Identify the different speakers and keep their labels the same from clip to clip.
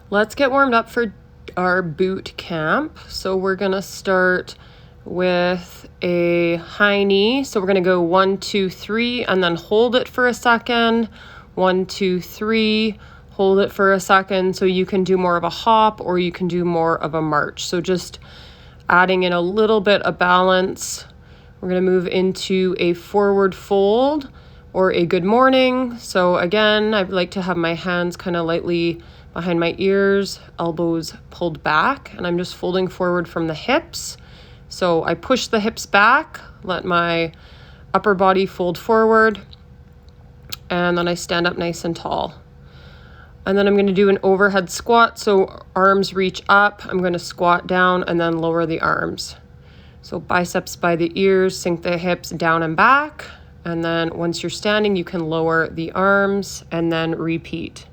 Speaker 1: Let's get warmed up for our boot camp. So we're gonna start with a high knee. So we're gonna go 1, 2, 3, and then hold it for a second. 1, 2, 3, hold it for a second. So you can do more of a hop or you can do more of a march. So just adding in a little bit of balance. We're gonna move into a forward fold or a good morning. So again, I like to have my hands kind of lightly behind my ears, elbows pulled back, and I'm just folding forward from the hips. So I push the hips back, let my upper body fold forward, and then I stand up nice and tall. And then I'm going to do an overhead squat, so arms reach up, I'm going to squat down and then lower the arms. So biceps by the ears, sink the hips down and back, and then once you're standing, you can lower the arms and then repeat.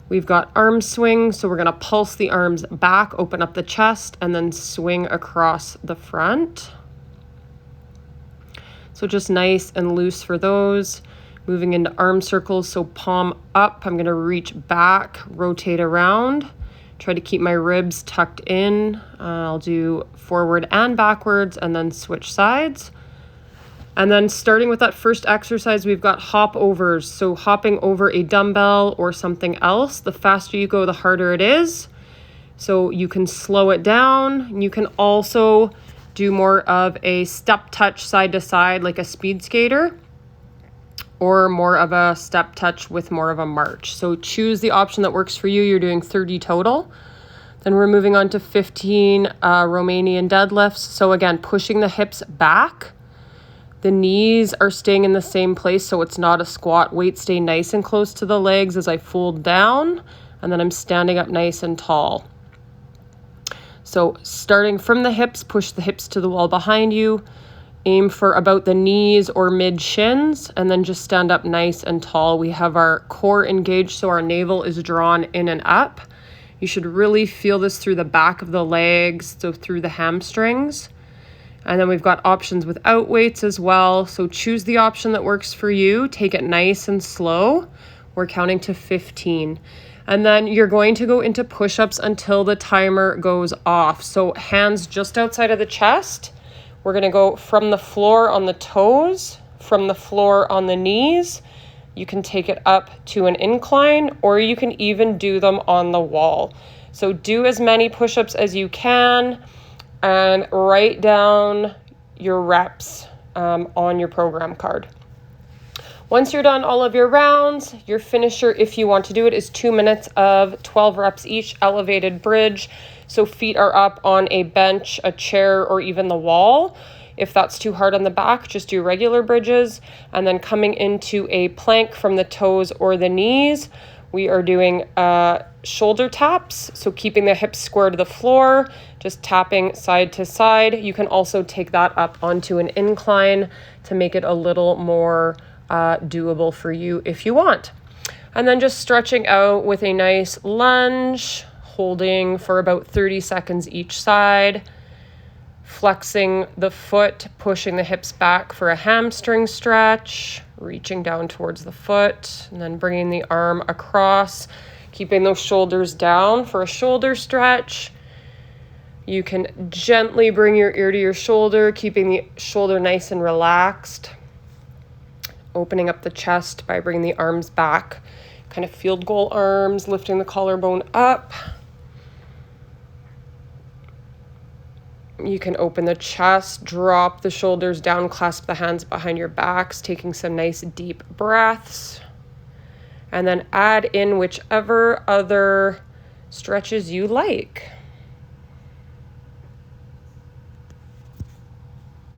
Speaker 1: We've got arm swing, so we're gonna pulse the arms back, open up the chest, and then swing across the front. So just nice and loose for those. Moving into arm circles, so palm up, I'm gonna reach back, rotate around, try to keep my ribs tucked in. I'll do forward and backwards, and then switch sides. And then starting with that first exercise, we've got hop-overs. So hopping over a dumbbell or something else. The faster you go, the harder it is. So you can slow it down. You can also do more of a step touch side to side like a speed skater, or more of a step touch with more of a march. So choose the option that works for you. You're doing 30 total. Then we're moving on to 15 Romanian deadlifts. So again, pushing the hips back. The knees are staying in the same place, so it's not a squat. Weight stay nice and close to the legs as I fold down, and then I'm standing up nice and tall. So starting from the hips, push the hips to the wall behind you. Aim for about the knees or mid shins, and then just stand up nice and tall. We have our core engaged, so our navel is drawn in and up. You should really feel this through the back of the legs, so through the hamstrings. And then we've got options without weights as well. So choose the option that works for you. Take it nice and slow. We're counting to 15. And then you're going to go into push-ups until the timer goes off. So hands just outside of the chest. We're gonna go from the floor on the toes, from the floor on the knees. You can take it up to an incline, or you can even do them on the wall. So do as many push-ups as you can, and write down your reps on your program card. Once you're done all of your rounds, your finisher, if you want to do it, is 2 minutes of 12 reps each, elevated bridge. So feet are up on a bench, a chair, or even the wall. If that's too hard on the back, just do regular bridges. And then coming into a plank from the toes or the knees, we are doing shoulder taps, so keeping the hips square to the floor, just tapping side to side. You can also take that up onto an incline to make it a little more doable for you if you want. And then just stretching out with a nice lunge, holding for about 30 seconds each side, flexing the foot, pushing the hips back for a hamstring stretch, reaching down towards the foot, and then bringing the arm across, keeping those shoulders down for a shoulder stretch. You can gently bring your ear to your shoulder, keeping the shoulder nice and relaxed. Opening up the chest by bringing the arms back, kind of field goal arms, lifting the collarbone up. You can open the chest, drop the shoulders down, clasp the hands behind your backs, taking some nice deep breaths. And then add in whichever other stretches you like.